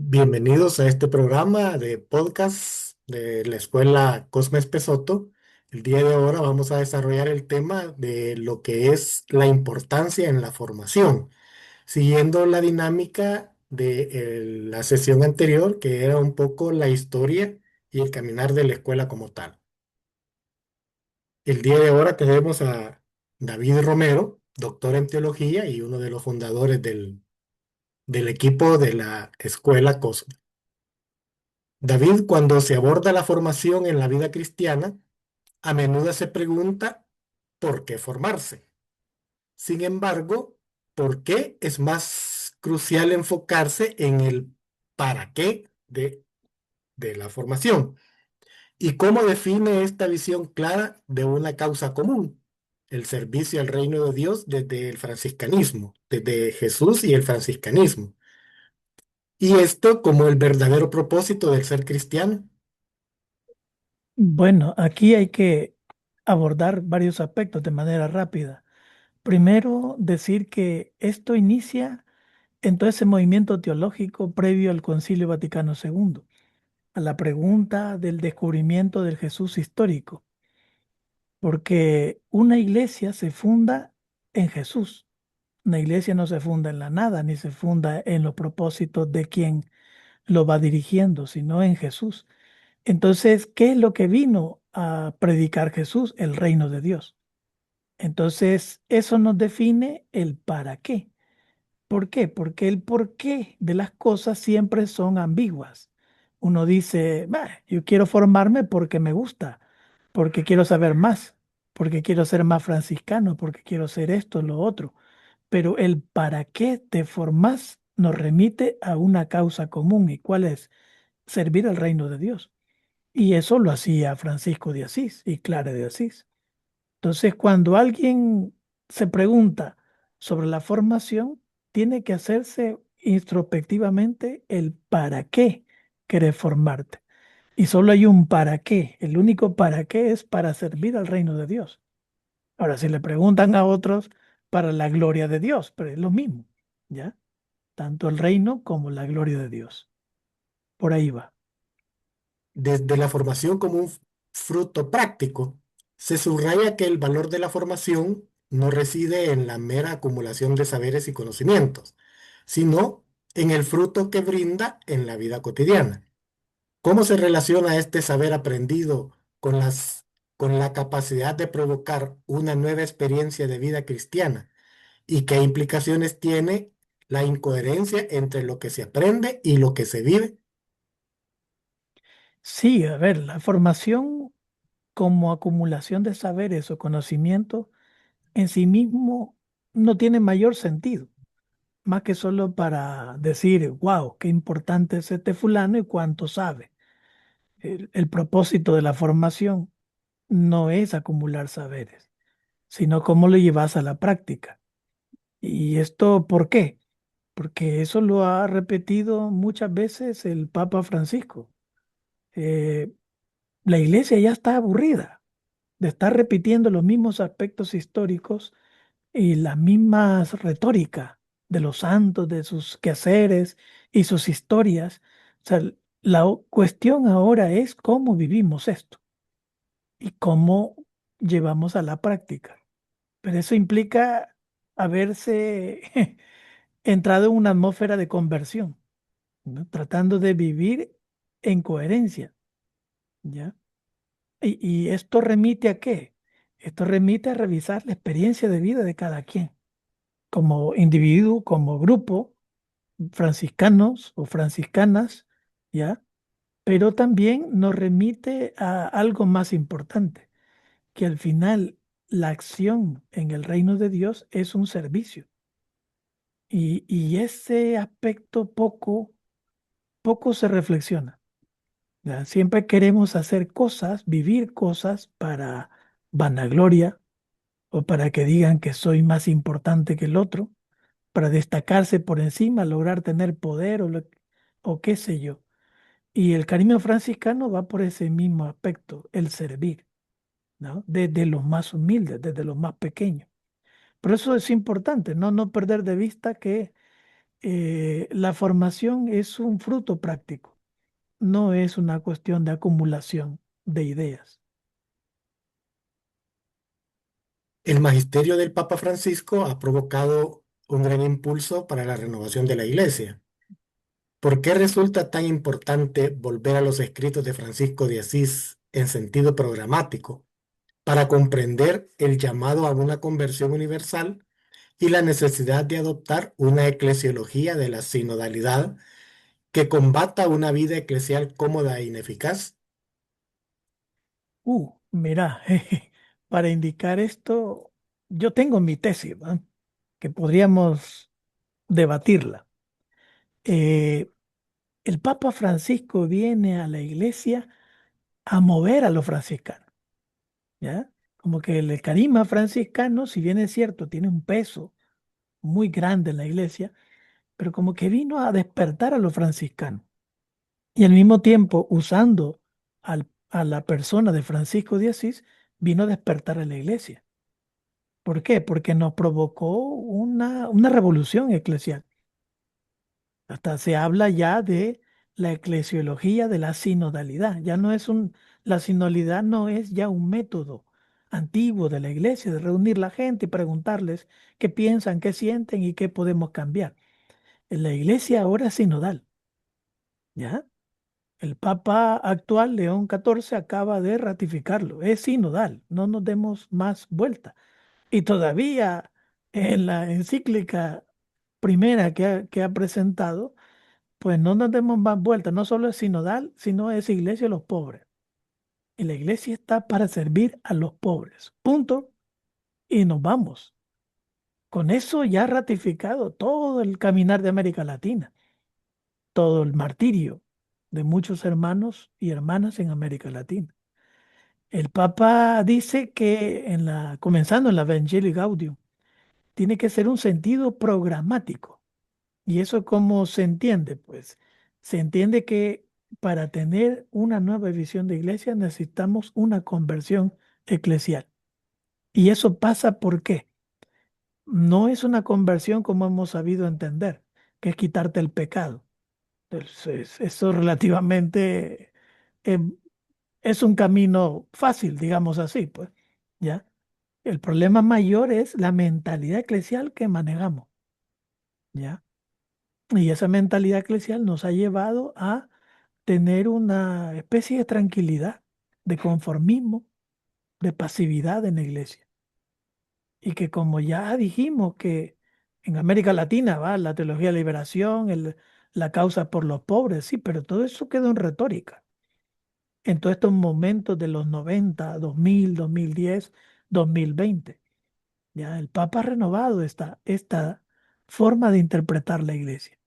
Bienvenidos a este programa de podcast de la escuela Cosme Espesoto. El día de ahora vamos a desarrollar el tema de lo que es la importancia en la formación, siguiendo la dinámica de la sesión anterior, que era un poco la historia y el caminar de la escuela como tal. El día de ahora tenemos a David Romero, doctor en teología y uno de los fundadores del equipo de la escuela Cosme. David, cuando se aborda la formación en la vida cristiana, a menudo se pregunta por qué formarse. Sin embargo, ¿por qué es más crucial enfocarse en el para qué de la formación? ¿Y cómo define esta visión clara de una causa común? El servicio al reino de Dios desde el franciscanismo, desde Jesús y el franciscanismo. Y esto como el verdadero propósito del ser cristiano. Bueno, aquí hay que abordar varios aspectos de manera rápida. Primero, decir que esto inicia en todo ese movimiento teológico previo al Concilio Vaticano II, a la pregunta del descubrimiento del Jesús histórico, porque una iglesia se funda en Jesús. Una iglesia no se funda en la nada, ni se funda en los propósitos de quien lo va dirigiendo, sino en Jesús. Entonces, ¿qué es lo que vino a predicar Jesús? El reino de Dios. Entonces, eso nos define el para qué. ¿Por qué? Porque el por qué de las cosas siempre son ambiguas. Uno dice, "Bah, yo quiero formarme porque me gusta, porque quiero saber más, porque quiero ser más franciscano, porque quiero ser esto, lo otro." Pero el para qué te formas nos remite a una causa común. ¿Y cuál es? Servir al reino de Dios. Y eso lo hacía Francisco de Asís y Clara de Asís. Entonces, cuando alguien se pregunta sobre la formación, tiene que hacerse introspectivamente el para qué querés formarte. Y solo hay un para qué. El único para qué es para servir al reino de Dios. Ahora, si le preguntan a otros, para la gloria de Dios, pero es lo mismo, ¿ya? Tanto el reino como la gloria de Dios. Por ahí va. Desde la formación como un fruto práctico, se subraya que el valor de la formación no reside en la mera acumulación de saberes y conocimientos, sino en el fruto que brinda en la vida cotidiana. ¿Cómo se relaciona este saber aprendido con la capacidad de provocar una nueva experiencia de vida cristiana? ¿Y qué implicaciones tiene la incoherencia entre lo que se aprende y lo que se vive? Sí, a ver, la formación como acumulación de saberes o conocimientos en sí mismo no tiene mayor sentido, más que solo para decir, wow, qué importante es este fulano y cuánto sabe. El propósito de la formación no es acumular saberes, sino cómo lo llevas a la práctica. ¿Y esto por qué? Porque eso lo ha repetido muchas veces el Papa Francisco. Eh, la iglesia ya está aburrida de estar repitiendo los mismos aspectos históricos y las mismas retóricas de los santos, de sus quehaceres y sus historias. O sea, cuestión ahora es cómo vivimos esto y cómo llevamos a la práctica. Pero eso implica haberse entrado en una atmósfera de conversión, ¿no? Tratando de vivir en coherencia, ¿ya? Y esto remite ¿a qué? Esto remite a revisar la experiencia de vida de cada quien, como individuo, como grupo, franciscanos o franciscanas, ¿ya? Pero también nos remite a algo más importante, que al final la acción en el reino de Dios es un servicio. Y ese aspecto poco se reflexiona, ¿ya? Siempre queremos hacer cosas, vivir cosas para vanagloria o para que digan que soy más importante que el otro, para destacarse por encima, lograr tener poder o qué sé yo. Y el cariño franciscano va por ese mismo aspecto, el servir, ¿no? Desde los más humildes, desde los más pequeños. Por eso es importante, ¿no? No perder de vista que La formación es un fruto práctico, no es una cuestión de acumulación de ideas. El magisterio del Papa Francisco ha provocado un gran impulso para la renovación de la Iglesia. ¿Por qué resulta tan importante volver a los escritos de Francisco de Asís en sentido programático para comprender el llamado a una conversión universal y la necesidad de adoptar una eclesiología de la sinodalidad que combata una vida eclesial cómoda e ineficaz? Mira, para indicar esto, yo tengo mi tesis, ¿va? Que podríamos debatirla. Eh, el Papa Francisco viene a la iglesia a mover a los franciscanos, ¿ya? Como que el carisma franciscano, si bien es cierto, tiene un peso muy grande en la iglesia, pero como que vino a despertar a los franciscanos. Y al mismo tiempo, usando a la persona de Francisco de Asís, vino a despertar a la iglesia. ¿Por qué? Porque nos provocó una revolución eclesial. Hasta se habla ya de la eclesiología de la sinodalidad. Ya no es la sinodalidad no es ya un método antiguo de la iglesia de reunir la gente y preguntarles qué piensan, qué sienten y qué podemos cambiar. En la iglesia ahora es sinodal, ¿ya? El Papa actual, León XIV, acaba de ratificarlo. Es sinodal, no nos demos más vuelta. Y todavía en la encíclica primera que ha presentado, pues no nos demos más vueltas. No solo es sinodal, sino es iglesia de los pobres. Y la iglesia está para servir a los pobres. Punto. Y nos vamos. Con eso ya ratificado todo el caminar de América Latina, todo el martirio de muchos hermanos y hermanas en América Latina. El Papa dice que comenzando en la Evangelii Gaudium, tiene que ser un sentido programático. ¿Y eso cómo se entiende? Pues se entiende que para tener una nueva visión de iglesia necesitamos una conversión eclesial. ¿Y eso pasa por qué? No es una conversión como hemos sabido entender, que es quitarte el pecado. Eso relativamente eh, es un camino fácil, digamos así, pues, ¿ya? El problema mayor es la mentalidad eclesial que manejamos, ¿ya? Y esa mentalidad eclesial nos ha llevado a tener una especie de tranquilidad, de conformismo, de pasividad en la iglesia. Y que como ya dijimos que en América Latina va la teología de liberación, la causa por los pobres, sí, pero todo eso quedó en retórica. En todos estos momentos de los 90, 2000, 2010, 2020. Ya el Papa ha renovado esta forma de interpretar la iglesia.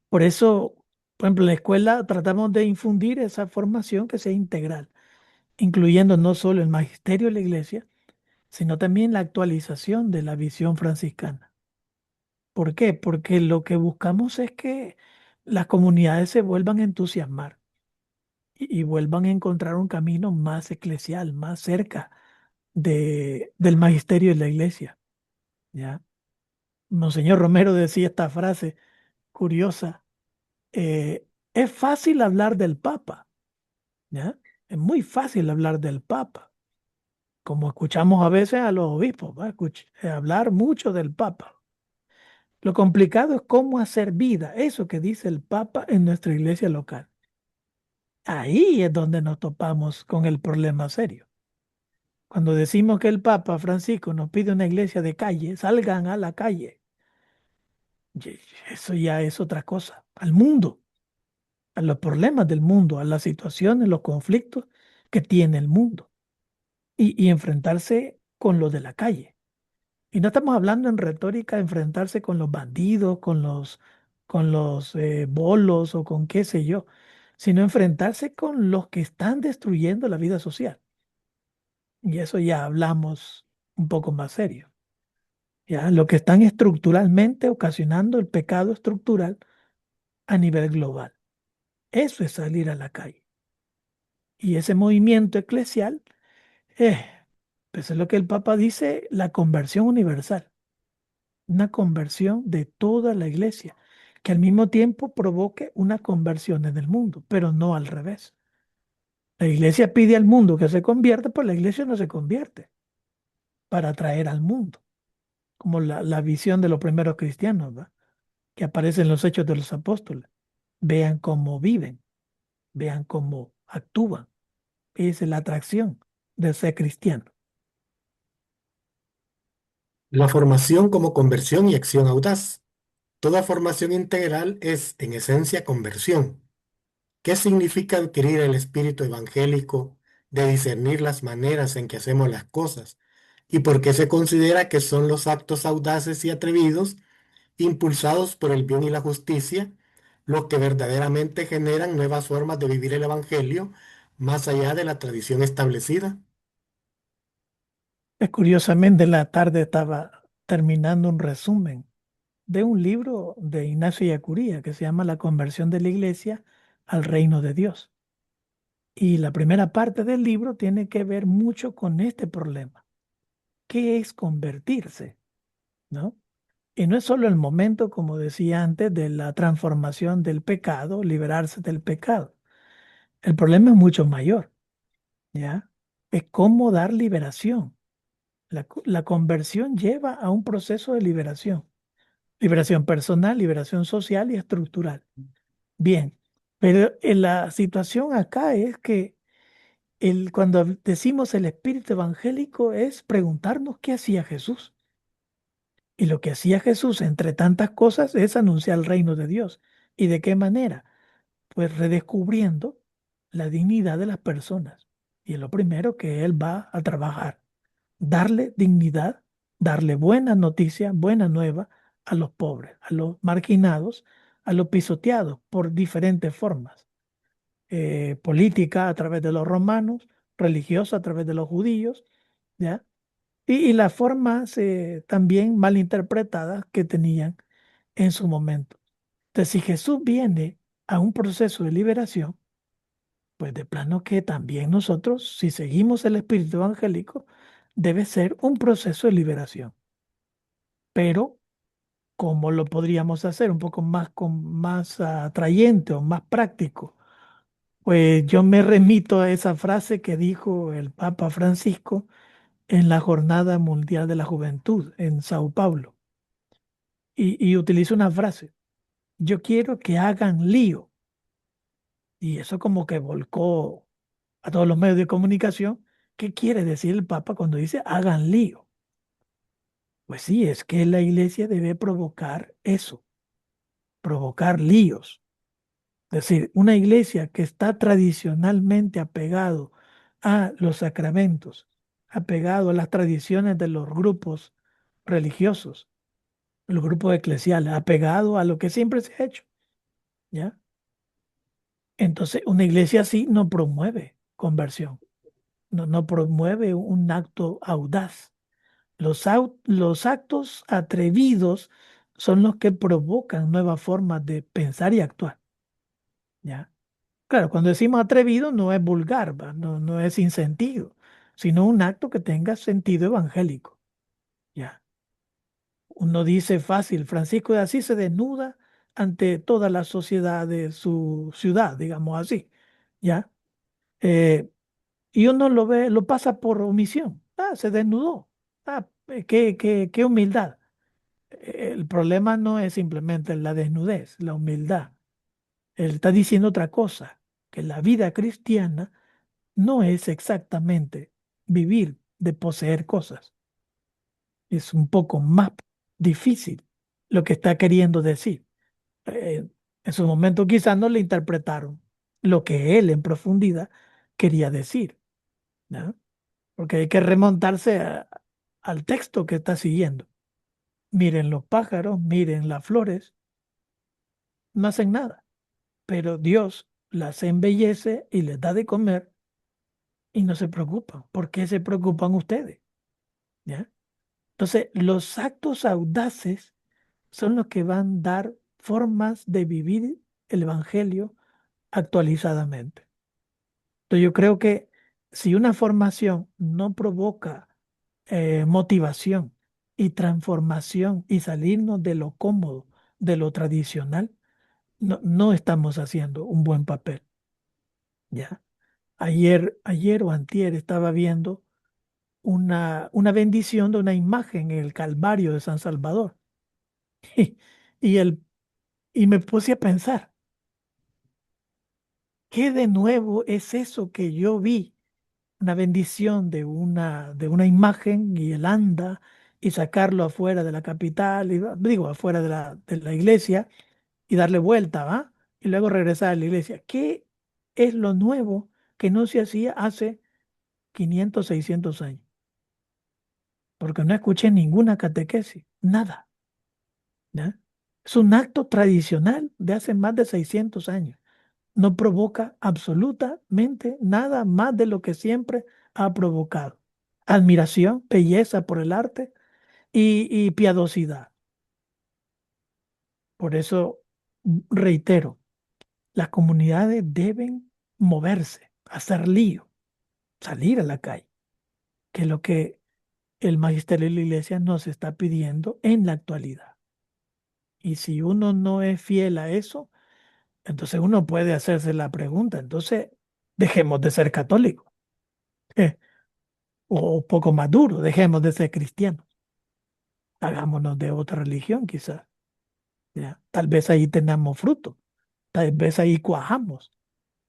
Por eso, por ejemplo, en la escuela tratamos de infundir esa formación que sea integral, incluyendo no solo el magisterio de la iglesia, sino también la actualización de la visión franciscana. ¿Por qué? Porque lo que buscamos es que las comunidades se vuelvan a entusiasmar y vuelvan a encontrar un camino más eclesial, más cerca del magisterio de la iglesia. ¿Ya? Monseñor Romero decía esta frase curiosa: es fácil hablar del Papa, ¿ya? Es muy fácil hablar del Papa, como escuchamos a veces a los obispos, ¿va? Hablar mucho del Papa. Lo complicado es cómo hacer vida, eso que dice el Papa en nuestra iglesia local. Ahí es donde nos topamos con el problema serio. Cuando decimos que el Papa Francisco nos pide una iglesia de calle, salgan a la calle. Y eso ya es otra cosa, al mundo, a los problemas del mundo, a las situaciones, los conflictos que tiene el mundo y enfrentarse con los de la calle. Y no estamos hablando en retórica de enfrentarse con los bandidos, con los bolos o con qué sé yo, sino enfrentarse con los que están destruyendo la vida social. Y eso ya hablamos un poco más serio. Ya, lo que están estructuralmente ocasionando el pecado estructural a nivel global. Eso es salir a la calle. Y ese movimiento eclesial, eh, pues es lo que el Papa dice, la conversión universal. una conversión de toda la iglesia, que al mismo tiempo provoque una conversión en el mundo, pero no al revés. La iglesia pide al mundo que se convierta, pero la iglesia no se convierte para atraer al mundo, como la visión de los primeros cristianos, ¿va? Que aparece en los Hechos de los Apóstoles. Vean cómo viven, vean cómo actúan. Esa es la atracción de ser cristiano. La formación como conversión y acción audaz. Toda formación integral es, en esencia, conversión. ¿Qué significa adquirir el espíritu evangélico de discernir las maneras en que hacemos las cosas? ¿Y por qué se considera que son los actos audaces y atrevidos, impulsados por el bien y la justicia, los que verdaderamente generan nuevas formas de vivir el evangelio más allá de la tradición establecida? Curiosamente, en la tarde estaba terminando un resumen de un libro de Ignacio Yacuría que se llama La conversión de la iglesia al reino de Dios. Y la primera parte del libro tiene que ver mucho con este problema. ¿Qué es convertirse? ¿No? Y no es solo el momento, como decía antes, de la transformación del pecado, liberarse del pecado. El problema es mucho mayor, ¿ya? Es cómo dar liberación. La conversión lleva a un proceso de liberación. Liberación personal, liberación social y estructural. Bien, pero la situación acá es que cuando decimos el espíritu evangélico es preguntarnos qué hacía Jesús. Y lo que hacía Jesús, entre tantas cosas, es anunciar el reino de Dios. ¿Y de qué manera? Pues redescubriendo la dignidad de las personas. Y es lo primero que Él va a trabajar, darle dignidad, darle buena noticia, buena nueva a los pobres, a los marginados, a los pisoteados por diferentes formas. Política a través de los romanos, religiosa a través de los judíos, ¿ya? Y las formas también mal interpretadas que tenían en su momento. Entonces, si Jesús viene a un proceso de liberación, pues de plano que también nosotros, si seguimos el espíritu evangélico, debe ser un proceso de liberación. Pero, ¿cómo lo podríamos hacer? Un poco más, más atrayente o más práctico. Pues yo me remito a esa frase que dijo el Papa Francisco en la Jornada Mundial de la Juventud en Sao Paulo. Y utilizo una frase: yo quiero que hagan lío. Y eso como que volcó a todos los medios de comunicación. ¿Qué quiere decir el Papa cuando dice hagan lío? Pues sí, es que la iglesia debe provocar eso, provocar líos. Es decir, una iglesia que está tradicionalmente apegado a los sacramentos, apegado a las tradiciones de los grupos religiosos, los grupos eclesiales, apegado a lo que siempre se ha hecho, ¿ya? Entonces, una iglesia así no promueve conversión, no promueve un acto audaz. Los actos atrevidos son los que provocan nuevas formas de pensar y actuar, ¿ya? Claro, cuando decimos atrevido no es vulgar, ¿va? No es sin sentido, sino un acto que tenga sentido evangélico, ¿ya? Uno dice fácil, Francisco de Asís se desnuda ante toda la sociedad de su ciudad, digamos así, ¿ya? Eh, y uno lo ve, lo pasa por omisión. Ah, se desnudó. Ah, qué humildad. El problema no es simplemente la desnudez, la humildad. Él está diciendo otra cosa, que la vida cristiana no es exactamente vivir de poseer cosas. Es un poco más difícil lo que está queriendo decir. Eh, en su momento quizás no le interpretaron lo que él en profundidad quería decir, ¿no? Porque hay que remontarse al texto que está siguiendo. Miren los pájaros, miren las flores, no hacen nada, pero Dios las embellece y les da de comer y no se preocupan. ¿Por qué se preocupan ustedes? ¿Ya? Entonces, los actos audaces son los que van a dar formas de vivir el Evangelio actualizadamente. Entonces, yo creo que si una formación no provoca motivación y transformación y salirnos de lo cómodo, de lo tradicional, no estamos haciendo un buen papel, ¿ya? Ayer o antier estaba viendo una bendición de una imagen en el Calvario de San Salvador. Y, el, y me puse a pensar, ¿qué de nuevo es eso que yo vi? Una bendición de una imagen y él anda y sacarlo afuera de la capital, digo, afuera de la iglesia y darle vuelta, ¿va? Y luego regresar a la iglesia. ¿Qué es lo nuevo que no se hacía hace 500 600 años? Porque no escuché ninguna catequesis, nada, ¿ya? Es un acto tradicional de hace más de 600 años. No provoca absolutamente nada más de lo que siempre ha provocado. Admiración, belleza por el arte y piadosidad. Por eso, reitero, las comunidades deben moverse, hacer lío, salir a la calle, que es lo que el magisterio de la iglesia nos está pidiendo en la actualidad. Y si uno no es fiel a eso, entonces uno puede hacerse la pregunta, entonces dejemos de ser católicos. O poco más duro, dejemos de ser cristianos, hagámonos de otra religión quizás, ¿ya? Tal vez ahí tenemos fruto, tal vez ahí cuajamos,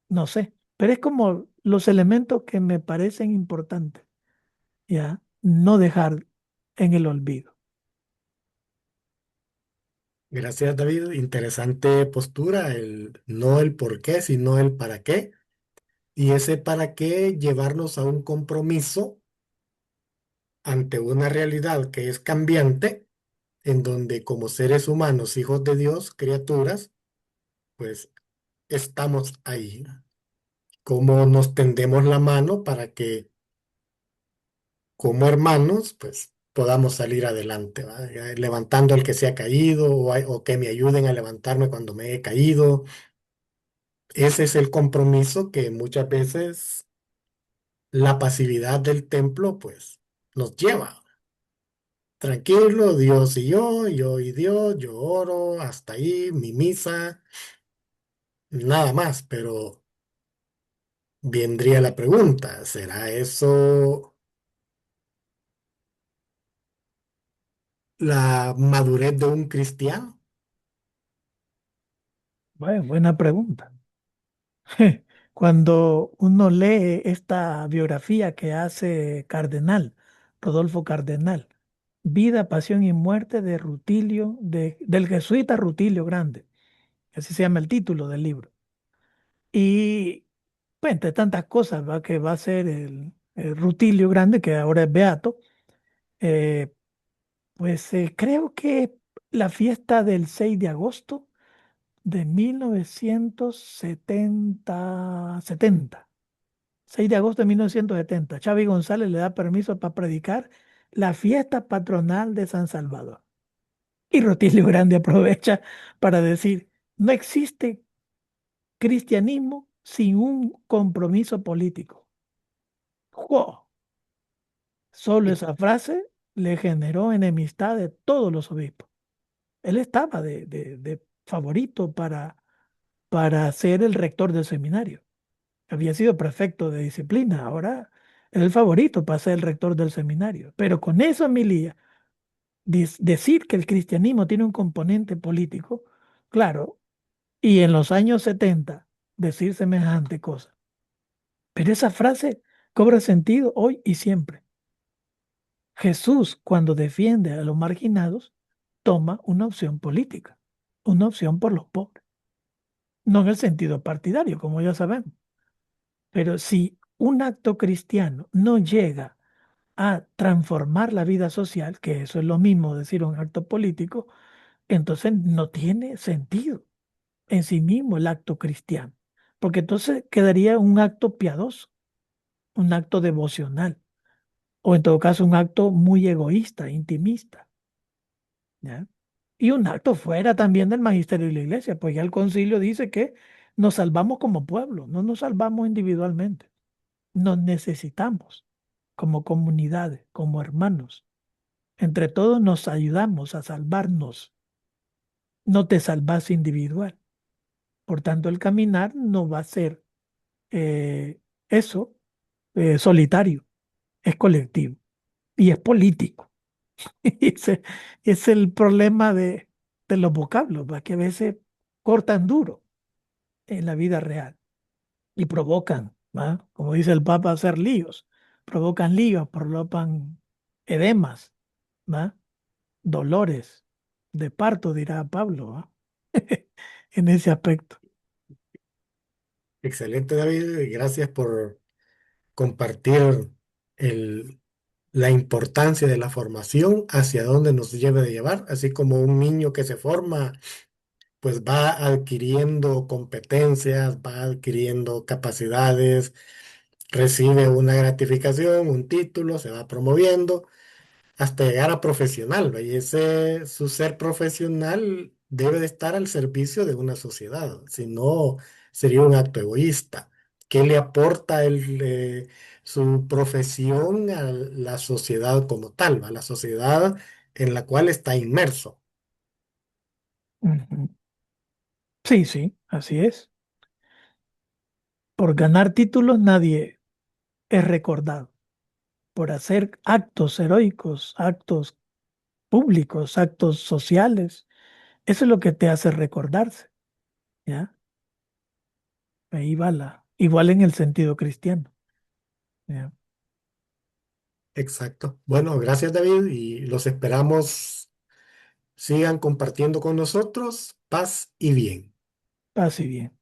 no sé, pero es como los elementos que me parecen importantes, ¿ya? No dejar en el olvido. Gracias, David. Interesante postura, no el por qué, sino el para qué. Y ese para qué llevarnos a un compromiso ante una realidad que es cambiante, en donde como seres humanos, hijos de Dios, criaturas, pues estamos ahí. Cómo nos tendemos la mano para que como hermanos, pues podamos salir adelante, ¿va? Levantando al que se ha caído o que me ayuden a levantarme cuando me he caído. Ese es el compromiso que muchas veces la pasividad del templo, pues, nos lleva. Tranquilo, Dios y yo y Dios, yo oro, hasta ahí, mi misa, nada más, pero vendría la pregunta, ¿será eso la madurez de un cristiano? Bueno, buena pregunta. Cuando uno lee esta biografía que hace Cardenal, Rodolfo Cardenal, Vida, Pasión y Muerte de Rutilio, del jesuita Rutilio Grande, así se llama el título del libro. Y pues, entre tantas cosas ¿va? Que va a ser el Rutilio Grande, que ahora es beato, eh, pues creo que la fiesta del 6 de agosto de 1970 6 de agosto de 1970, Xavi González le da permiso para predicar la fiesta patronal de San Salvador. Y Rutilio Grande aprovecha para decir, no existe cristianismo sin un compromiso político. ¡Jo! Solo Y esa frase le generó enemistad de todos los obispos. Él estaba de favorito para ser el rector del seminario. Había sido prefecto de disciplina, ahora es el favorito para ser el rector del seminario. Pero con esa homilía, decir que el cristianismo tiene un componente político, claro, y en los años 70 decir semejante cosa. Pero esa frase cobra sentido hoy y siempre. Jesús, cuando defiende a los marginados, toma una opción política, una opción por los pobres. No en el sentido partidario, como ya sabemos. Pero si un acto cristiano no llega a transformar la vida social, que eso es lo mismo decir un acto político, entonces no tiene sentido en sí mismo el acto cristiano, porque entonces quedaría un acto piadoso, un acto devocional, o en todo caso un acto muy egoísta, intimista, ¿ya? Y un acto fuera también del magisterio de la iglesia, pues ya el concilio dice que nos salvamos como pueblo, no nos salvamos individualmente, nos necesitamos como comunidades, como hermanos. Entre todos nos ayudamos a salvarnos. No te salvas individual. Por tanto, el caminar no va a ser eh, eso, solitario, es colectivo y es político. Ese es el problema de los vocablos, ¿va? Que a veces cortan duro en la vida real y provocan, ¿va? Como dice el Papa, hacer líos. Provocan líos, provocan edemas, ¿va? Dolores de parto, dirá Pablo, ¿va? En ese aspecto. Excelente, David, y gracias por compartir el, la importancia de la formación, hacia dónde nos debe de llevar, así como un niño que se forma, pues va adquiriendo competencias, va adquiriendo capacidades, recibe una gratificación, un título, se va promoviendo hasta llegar a profesional, ¿va? Y ese, su ser profesional debe de estar al servicio de una sociedad, si no sería un acto egoísta. ¿Qué le aporta su profesión a la sociedad como tal, a la sociedad en la cual está inmerso? Ujú. Sí, sí, así es. Por ganar títulos nadie es recordado. Por hacer actos heroicos, actos públicos, actos sociales, eso es lo que te hace recordarse, ¿ya? Ahí va igual en el sentido cristiano, ¿ya? Exacto. Bueno, gracias David y los esperamos. Sigan compartiendo con nosotros. Paz y bien. Así bien.